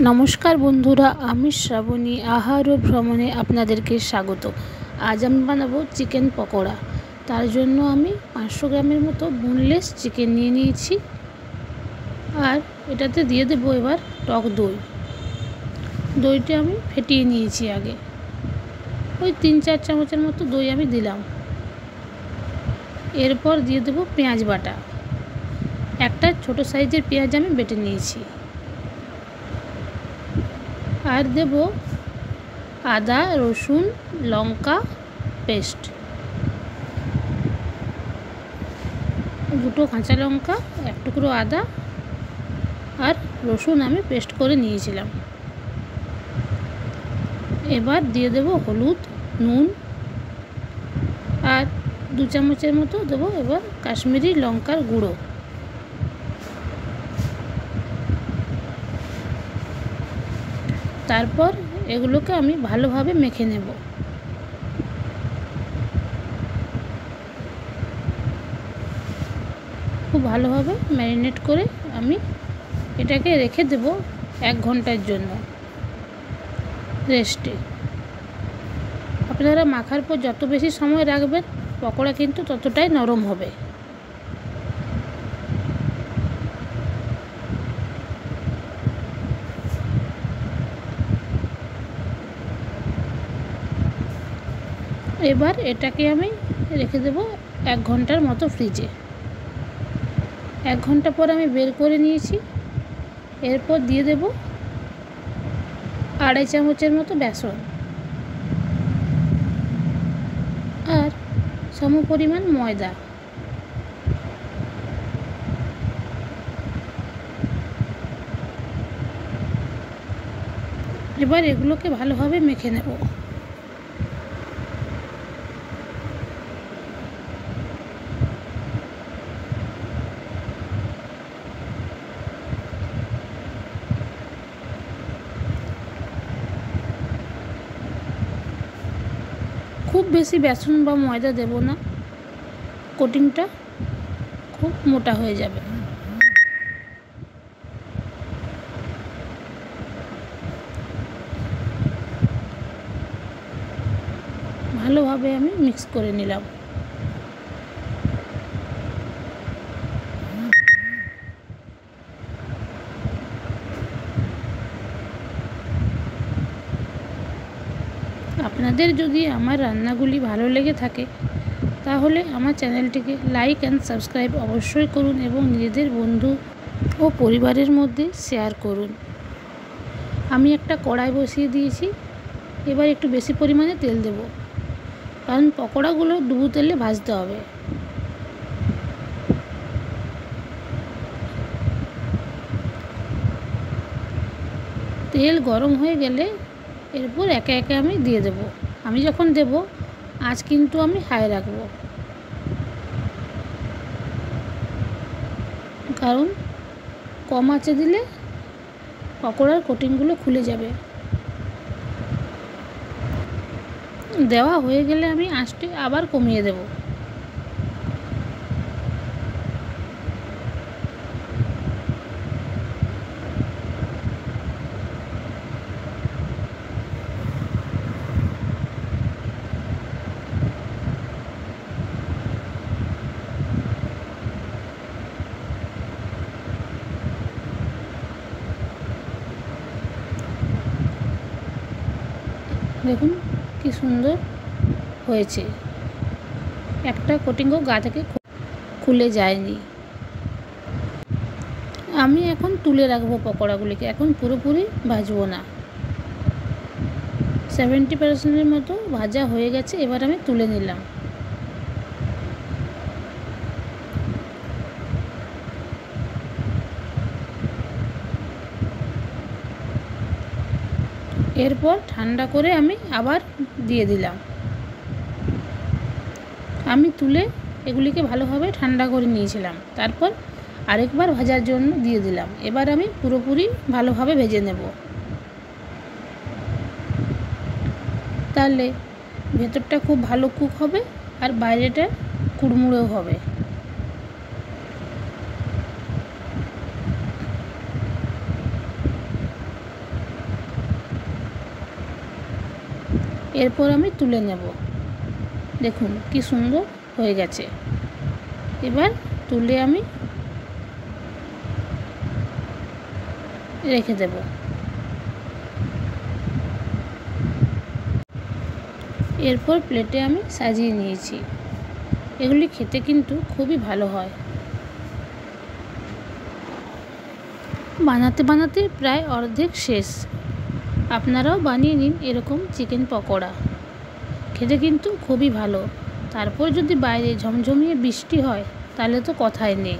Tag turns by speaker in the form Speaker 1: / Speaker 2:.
Speaker 1: নমস্কার বন্ধুরা, আমি শ্রাবণী আহার ও ভ্রমণে আপনাদেরকে স্বাগত। আজ আমি বানাবো চিকেন পকোড়া। তার জন্য আমি 500 গ্রামের মতো বোনলেস চিকেন নিয়ে নিয়েছি। আর এটাতে দিয়ে দেবো এবার টক দই। দইটা আমি ফেটিয়ে নিয়েছি আগে, ওই 3-4 চামচের মতো দই আমি দিলাম। এরপর দিয়ে দেবো পেঁয়াজ বাটা। একটা ছোট সাইজের পেঁয়াজ আমি বেটে নিয়েছি। আর দেব আদা রসুন লঙ্কা পেস্ট, 2টো কাঁচা লঙ্কা, 1 টুকরো আদা আর রসুন আমি পেস্ট করে নিয়েছিলাম। এবার দিয়ে দেব হলুদ নুন আর 2 চামচের মতো দেবো এবার কাশ্মীরি লঙ্কার গুঁড়ো। তারপর এগুলোকে আমি ভালোভাবে মেখে নেব। খুব ভালোভাবে ম্যারিনেট করে আমি এটাকে রেখে দেব 1 ঘন্টার জন্য রেস্টে। আপনারা মাখার পর যত বেশি সময় রাখবেন পকোড়া কিন্তু ততটাই নরম হবে। এবার এটাকে আমি রেখে দেব 1 ঘন্টার মতো ফ্রিজে। 1 ঘন্টা পর আমি বের করে নিয়েছি। এরপর দিয়ে দেব 2.5 চামচের মতো বেসন আর সমপরিমাণ ময়দা। এবার এগুলোকে ভালোভাবে মেখে নেব। খুব বেশি বেসন বা ময়দা দেব না, কোটিংটা খুব মোটা হয়ে যাবে। ভালোভাবে আমি মিক্স করে নিলাম। আপনাদের যদি আমার রান্নাগুলি ভালো লেগে থাকে তাহলে আমার চ্যানেলটিকে লাইক অ্যান্ড সাবস্ক্রাইব অবশ্যই করুন এবং নিজেদের বন্ধু ও পরিবারের মধ্যে শেয়ার করুন। আমি একটা কড়াই বসিয়ে দিয়েছি। এবার একটু বেশি পরিমাণে তেল দেব, কারণ পকোড়াগুলো ডুবো তেলে ভাজতে হবে। তেল গরম হয়ে গেলে এরপর একে একে আমি দিয়ে দেব। আমি যখন দেব আঁচ কিন্তু আমি হাই রাখব, কারণ কম আঁচে দিলে পকোড়ার কোটিংগুলো খুলে যাবে। দেওয়া হয়ে গেলে আমি আঁচটি আবার কমিয়ে দেব। দেখুন কি সুন্দর হয়েছে, একটা কোটিংও গা থেকে খুলে যায়নি। আমি এখন তুলে রাখবো পকোড়াগুলিকে, এখন পুরোপুরি ভাজবো না। 70% মতো ভাজা হয়ে গেছে। এবার আমি তুলে নিলাম। এরপর ঠান্ডা করে আমি আবার দিয়ে দিলাম। আমি তুলে এগুলিকে ভালোভাবে ঠান্ডা করে নিয়েছিলাম, তারপর আরেকবার ভাজার জন্য দিয়ে দিলাম। এবার আমি পুরোপুরি ভালোভাবে ভেজে নেব, তাহলে ভেতরটা খুব ভালো কুক হবে আর বাইরেটা কুড়মুড়েও হবে। এরপর আমি তুলে নেব। দেখুন কি সুন্দর হয়ে গেছে। এবার তুলে আমি রেখে দেব। এরপর প্লেটে আমি সাজিয়ে নিয়েছি। এগুলি খেতে কিন্তু খুবই ভালো হয়। বানাতে বানাতে প্রায় অর্ধেক শেষ। আপনারাও বানিয়ে নিন এরকম চিকেন পকোড়া। খেতে কিন্তু খুবই ভালো। তারপর যদি বাইরে ঝমঝমিয়ে বৃষ্টি হয় তাহলে তো কথাই নেই।